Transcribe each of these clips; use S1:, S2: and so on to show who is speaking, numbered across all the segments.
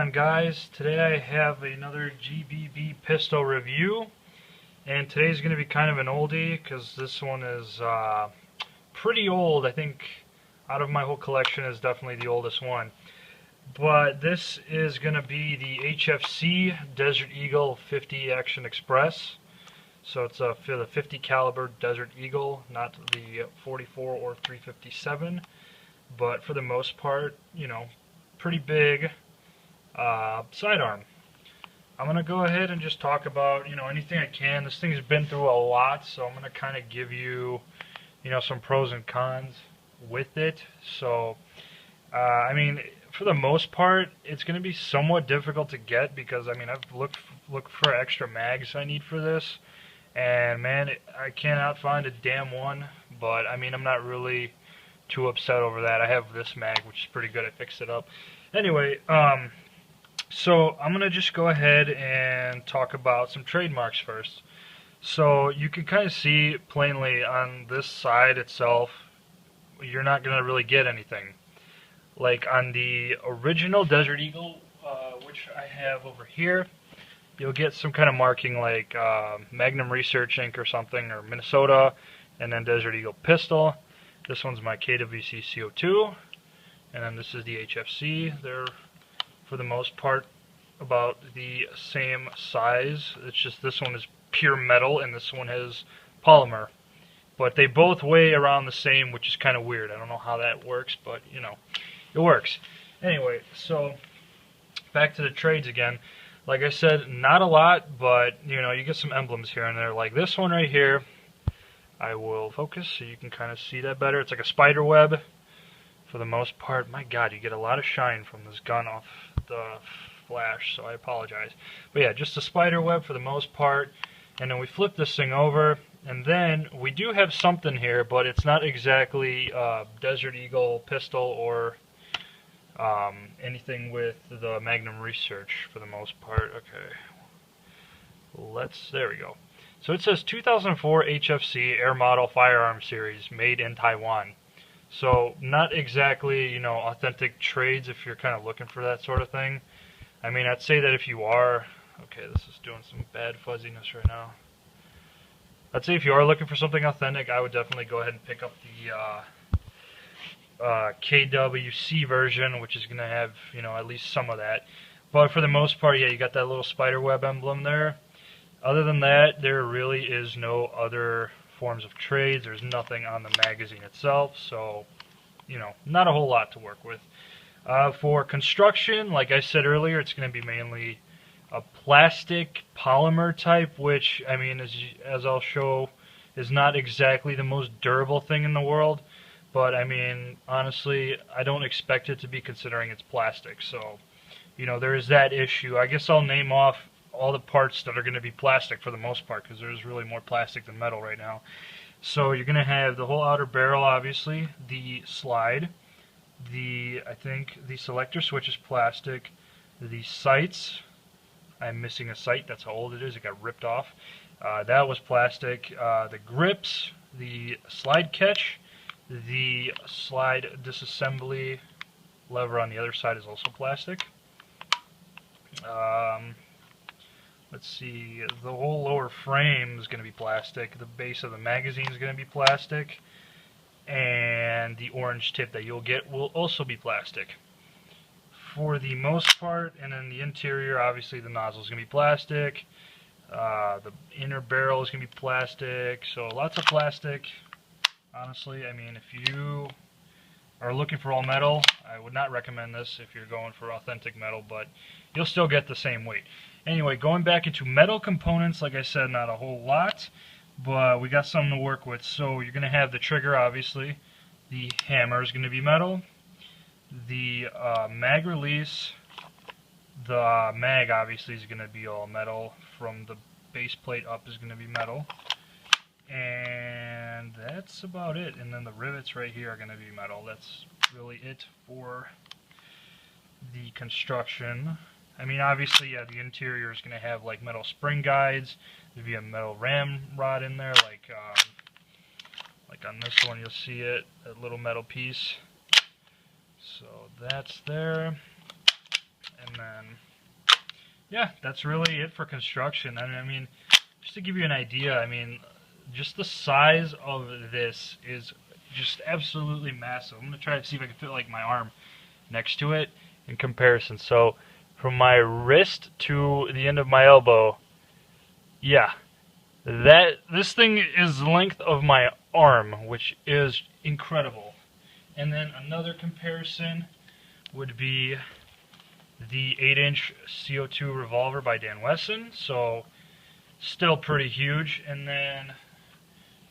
S1: on, guys? Today I have another GBB pistol review, and today's going to be kind of an oldie because this one is pretty old. I think out of my whole collection is definitely the oldest one. But this is going to be the HFC Desert Eagle 50 Action Express. So it's for the 50 caliber Desert Eagle, not the 44 or 357. But for the most part, you know, pretty big sidearm. I'm going to go ahead and just talk about, anything I can. This thing's been through a lot, so I'm going to kind of give you, some pros and cons with it. So, for the most part, it's going to be somewhat difficult to get because, I've looked for extra mags I need for this, and man, I cannot find a damn one. But I'm not really too upset over that. I have this mag, which is pretty good. I fixed it up. Anyway, so I'm gonna just go ahead and talk about some trademarks first. So you can kind of see plainly on this side itself, you're not gonna really get anything. Like on the original Desert Eagle, which I have over here, you'll get some kind of marking like Magnum Research Inc. or something, or Minnesota, and then Desert Eagle pistol. This one's my KWC CO2, and then this is the HFC. They're, for the most part, about the same size. It's just this one is pure metal, and this one has polymer. But they both weigh around the same, which is kind of weird. I don't know how that works, but, it works. Anyway, so back to the trades again. Like I said, not a lot, but, you get some emblems here and there. Like this one right here. I will focus so you can kind of see that better. It's like a spider web for the most part. My God, you get a lot of shine from this gun off the flash, so I apologize. But yeah, just a spider web for the most part. And then we flip this thing over, and then we do have something here, but it's not exactly Desert Eagle pistol or anything with the Magnum Research for the most part. Okay, there we go. So it says 2004 HFC Air Model Firearm Series, made in Taiwan. So not exactly, authentic trades if you're kind of looking for that sort of thing. I'd say that if you are, okay, this is doing some bad fuzziness right now. I'd say if you are looking for something authentic, I would definitely go ahead and pick up the KWC version, which is going to have, at least some of that. But for the most part, yeah, you got that little spider web emblem there. Other than that, there really is no other forms of trades. There's nothing on the magazine itself, so, not a whole lot to work with. For construction, like I said earlier, it's going to be mainly a plastic polymer type, which, as I'll show, is not exactly the most durable thing in the world. But, honestly, I don't expect it to be, considering it's plastic. So, there is that issue. I guess I'll name off all the parts that are going to be plastic for the most part, because there's really more plastic than metal right now. So you're going to have the whole outer barrel, obviously, the slide, I think the selector switch is plastic, the sights, I'm missing a sight, that's how old it is, it got ripped off, that was plastic, the grips, the slide catch, the slide disassembly lever on the other side is also plastic. Let's see, the whole lower frame is going to be plastic, the base of the magazine is going to be plastic, and the orange tip that you'll get will also be plastic. For the most part, and in the interior, obviously the nozzle is going to be plastic, the inner barrel is going to be plastic, so lots of plastic. Honestly, if you are looking for all metal, I would not recommend this if you're going for authentic metal, but you'll still get the same weight. Anyway, going back into metal components, like I said, not a whole lot, but we got something to work with. So you're going to have the trigger, obviously. The hammer is going to be metal. The mag release, the mag obviously is going to be all metal. From the base plate up is going to be metal. And that's about it. And then the rivets right here are going to be metal. That's really it for the construction. Obviously, yeah, the interior is going to have like metal spring guides. There'll be a metal ram rod in there, like on this one you'll see it, that little metal piece. So that's there. And And then, yeah, that's really it for construction. I mean, just to give you an idea, I mean, just the size of this is just absolutely massive. I'm going to try to see if I can fit like my arm next to it in comparison. So from my wrist to the end of my elbow, yeah, this thing is the length of my arm, which is incredible. And then another comparison would be the 8-inch CO2 revolver by Dan Wesson. So still pretty huge. And then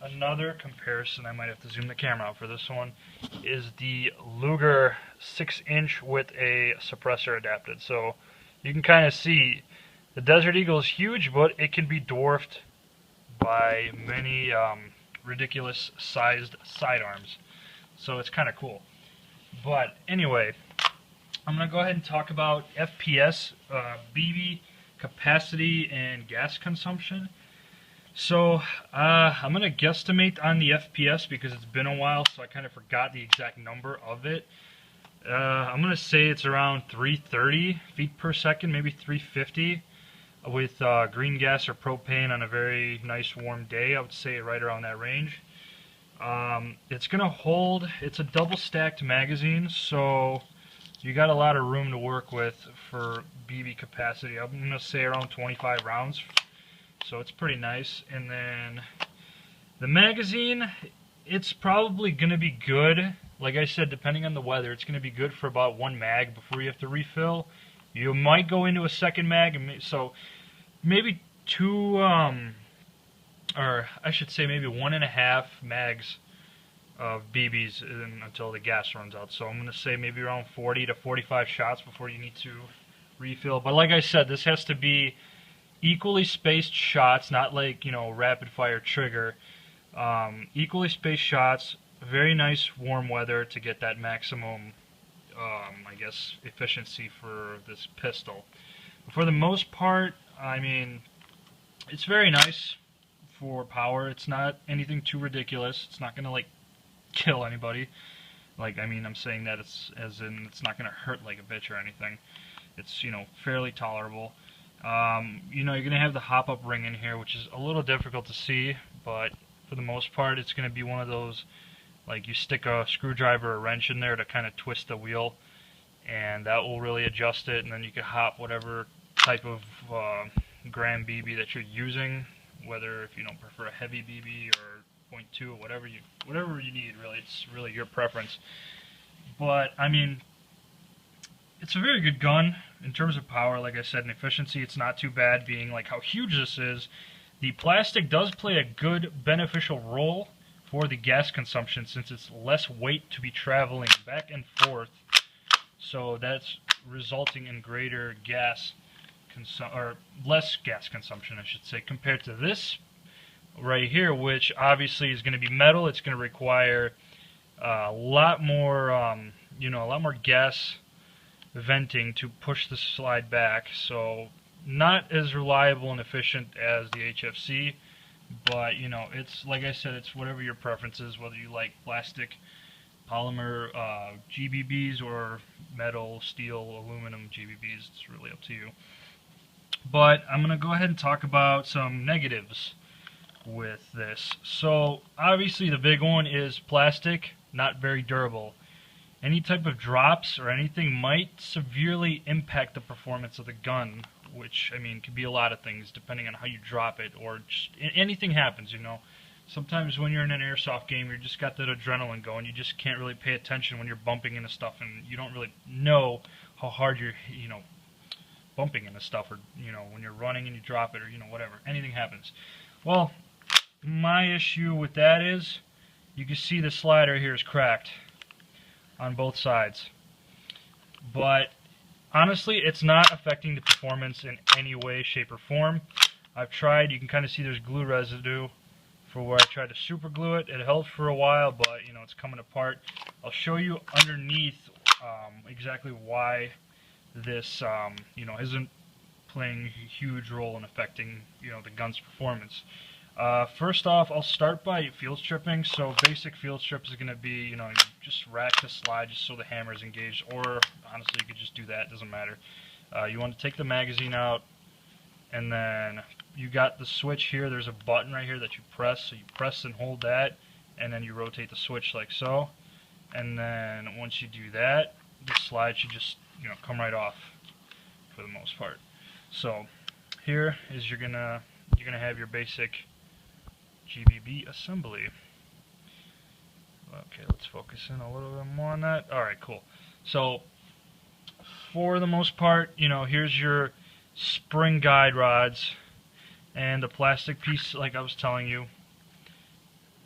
S1: another comparison, I might have to zoom the camera out for this one, is the Luger 6-inch with a suppressor adapted. So you can kind of see the Desert Eagle is huge, but it can be dwarfed by many ridiculous sized sidearms. So it's kind of cool. But anyway, I'm going to go ahead and talk about FPS, BB capacity, and gas consumption. So I'm going to guesstimate on the FPS because it's been a while, so I kind of forgot the exact number of it. I'm going to say it's around 330 feet per second, maybe 350 with green gas or propane on a very nice warm day. I would say right around that range. It's going to hold, it's a double stacked magazine, so you got a lot of room to work with for BB capacity. I'm going to say around 25 rounds. So it's pretty nice. And then the magazine, it's probably going to be good. Like I said, depending on the weather, it's going to be good for about 1 mag before you have to refill. You might go into a second mag, so maybe 2, or I should say maybe 1.5 mags of BBs until the gas runs out. So I'm going to say maybe around 40 to 45 shots before you need to refill. But like I said, this has to be equally spaced shots, not like, you know, rapid fire trigger. Equally spaced shots, very nice warm weather to get that maximum, I guess, efficiency for this pistol. But for the most part, I mean, it's very nice for power. It's not anything too ridiculous. It's not going to, like, kill anybody. Like, I mean, I'm saying that it's as in it's not going to hurt like a bitch or anything. It's, you know, fairly tolerable. You know, you're going to have the hop-up ring in here, which is a little difficult to see, but for the most part, it's going to be one of those, like, you stick a screwdriver or a wrench in there to kind of twist the wheel, and that will really adjust it, and then you can hop whatever type of gram BB that you're using, whether if you don't prefer a heavy BB or .2 or whatever you need, really. It's really your preference. But, I mean, it's a very good gun in terms of power. Like I said, in efficiency, it's not too bad, being like how huge this is. The plastic does play a good beneficial role for the gas consumption since it's less weight to be traveling back and forth. So that's resulting in greater gas or less gas consumption, I should say, compared to this right here, which obviously is going to be metal. It's going to require a lot more, you know, a lot more gas venting to push the slide back, so not as reliable and efficient as the HFC, but, you know, it's, like I said, it's whatever your preference is, whether you like plastic, polymer, GBBs, or metal, steel, aluminum GBBs. It's really up to you. But I'm going to go ahead and talk about some negatives with this. So obviously the big one is plastic, not very durable. Any type of drops or anything might severely impact the performance of the gun, which, I mean, could be a lot of things depending on how you drop it, or just anything happens, you know. Sometimes when you're in an airsoft game, you just got that adrenaline going. You just can't really pay attention when you're bumping into stuff, and you don't really know how hard you're, you know, bumping into stuff, or, you know, when you're running and you drop it, or, you know, whatever. Anything happens. Well, my issue with that is, you can see the slider here is cracked on both sides. But honestly, it's not affecting the performance in any way, shape, or form. I've tried. You can kind of see there's glue residue for where I tried to super glue it. It held for a while, but, you know, it's coming apart. I'll show you underneath exactly why this, you know, isn't playing a huge role in affecting, you know, the gun's performance. First off, I'll start by field stripping. So basic field strip is going to be, you know, you just rack the slide just so the hammer is engaged, or honestly you could just do that, it doesn't matter. You want to take the magazine out, and then you got the switch here. There's a button right here that you press, so you press and hold that, and then you rotate the switch like so. And then once you do that, the slide should just, you know, come right off for the most part. So here is you're gonna have your basic GBB assembly. Okay, let's focus in a little bit more on that. Alright, cool. So for the most part, you know, here's your spring guide rods and the plastic piece like I was telling you.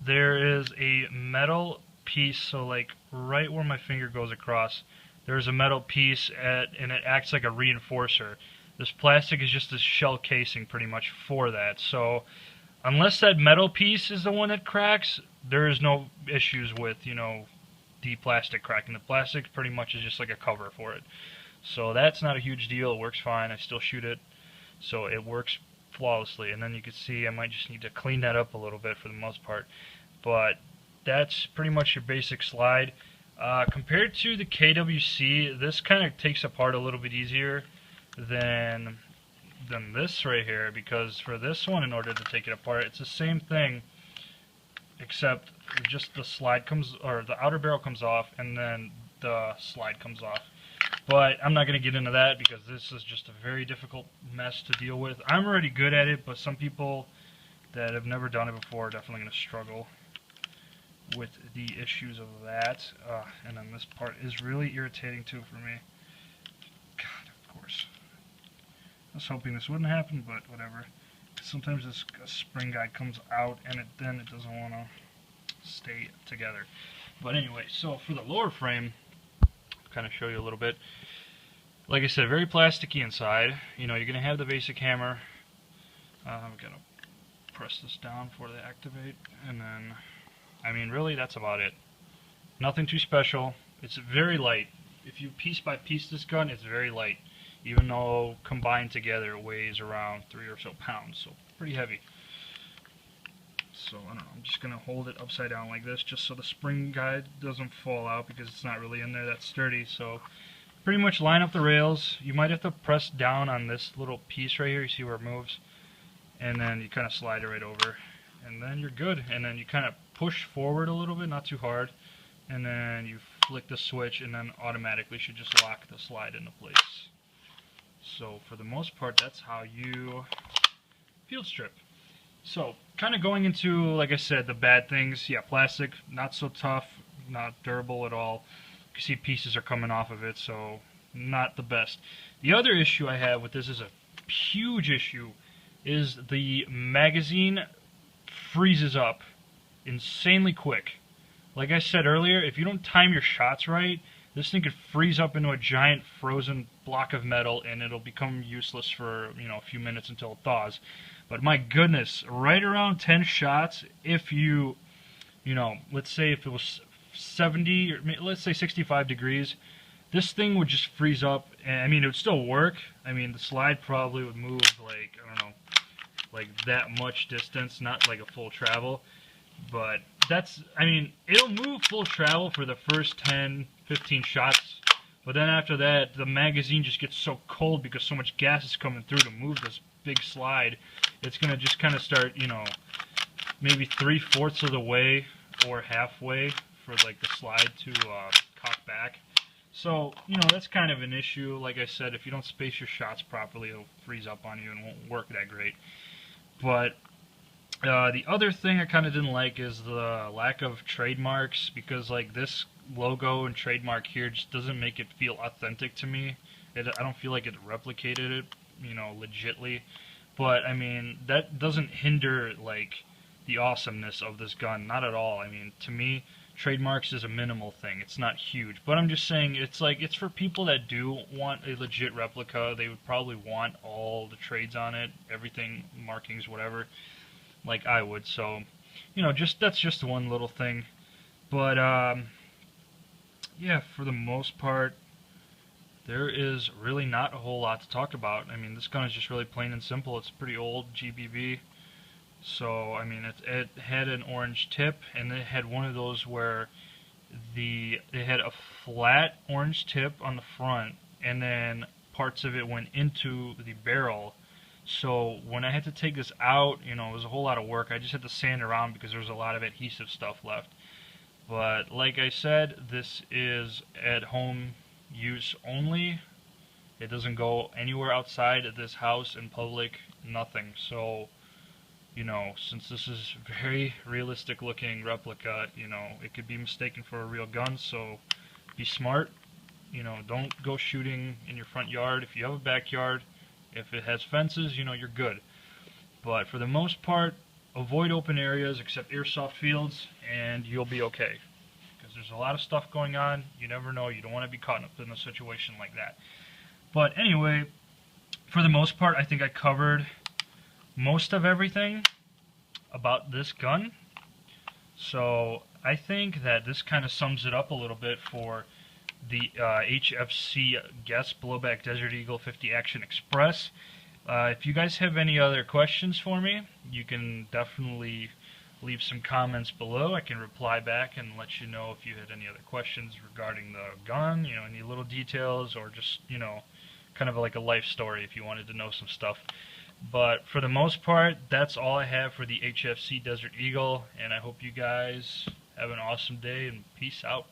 S1: There is a metal piece, so like right where my finger goes across, there's a metal piece and it acts like a reinforcer. This plastic is just a shell casing pretty much for that. So unless that metal piece is the one that cracks, there is no issues with, you know, the plastic cracking. The plastic pretty much is just like a cover for it. So that's not a huge deal. It works fine. I still shoot it, so it works flawlessly. And then you can see I might just need to clean that up a little bit for the most part. But that's pretty much your basic slide. Compared to the KWC, this kind of takes apart a little bit easier than this right here, because for this one, in order to take it apart, it's the same thing, except just the slide comes, or the outer barrel comes off, and then the slide comes off. But I'm not going to get into that because this is just a very difficult mess to deal with. I'm already good at it, but some people that have never done it before are definitely going to struggle with the issues of that. And then this part is really irritating too for me. God, of course. I was hoping this wouldn't happen, but whatever. Sometimes this spring guide comes out and then it doesn't want to stay together. But anyway, so for the lower frame, kind of show you a little bit. Like I said, very plasticky inside. You know, you're going to have the basic hammer. I'm going to press this down before they activate, and then, I mean, really, that's about it. Nothing too special. It's very light. If you piece by piece this gun, it's very light, even though combined together it weighs around 3 or so pounds, so pretty heavy. So, I don't know, I'm just going to hold it upside down like this, just so the spring guide doesn't fall out, because it's not really in there that sturdy. So, pretty much line up the rails. You might have to press down on this little piece right here, you see where it moves, and then you kind of slide it right over, and then you're good. And then you kind of push forward a little bit, not too hard, and then you flick the switch, and then automatically should just lock the slide into place. So, for the most part, that's how you field strip. So, kind of going into, like I said, the bad things. Yeah, plastic, not so tough, not durable at all. You can see pieces are coming off of it, so not the best. The other issue I have with this is a huge issue, is the magazine freezes up insanely quick. Like I said earlier, if you don't time your shots right, this thing could freeze up into a giant frozen block of metal, and it'll become useless for, you know, a few minutes until it thaws. But my goodness, right around 10 shots, if you know, let's say if it was 70, or let's say 65 degrees, this thing would just freeze up. And I mean, it would still work. I mean, the slide probably would move like, I don't know, like that much distance, not like a full travel. But that's, I mean, it'll move full travel for the first 10, 15 shots. But then after that, the magazine just gets so cold because so much gas is coming through to move this big slide. It's going to just kind of start, you know, maybe 3/4 of the way or halfway for like the slide to cock back. So, you know, that's kind of an issue. Like I said, if you don't space your shots properly, it'll freeze up on you and won't work that great. But the other thing I kind of didn't like is the lack of trademarks, because like this logo and trademark here just doesn't make it feel authentic to me. I don't feel like it replicated it, you know, legitly. But I mean, that doesn't hinder like the awesomeness of this gun, not at all. I mean, to me, trademarks is a minimal thing. It's not huge, but I'm just saying it's like, it's for people that do want a legit replica. They would probably want all the trades on it, everything, markings, whatever, like I would. So, you know, just that's just one little thing. But yeah, for the most part, there is really not a whole lot to talk about. I mean, this gun is just really plain and simple. It's pretty old GBB. So, I mean, it had an orange tip, and it had one of those where it had a flat orange tip on the front, and then parts of it went into the barrel. So when I had to take this out, you know, it was a whole lot of work. I just had to sand around because there was a lot of adhesive stuff left. But like I said, this is at home use only. It doesn't go anywhere outside of this house in public, nothing. So, you know, since this is very realistic looking replica, you know, it could be mistaken for a real gun, so be smart. You know, don't go shooting in your front yard. If you have a backyard, if it has fences, you know, you're good. But for the most part, avoid open areas except airsoft fields, and you'll be okay. Because there's a lot of stuff going on. You never know. You don't want to be caught up in a situation like that. But anyway, for the most part, I think I covered most of everything about this gun. So I think that this kind of sums it up a little bit for the HFC Guess Blowback Desert Eagle 50 Action Express. If you guys have any other questions for me, you can definitely leave some comments below. I can reply back and let you know if you had any other questions regarding the gun, you know, any little details, or just, you know, kind of like a life story if you wanted to know some stuff. But for the most part, that's all I have for the HFC Desert Eagle, and I hope you guys have an awesome day, and peace out.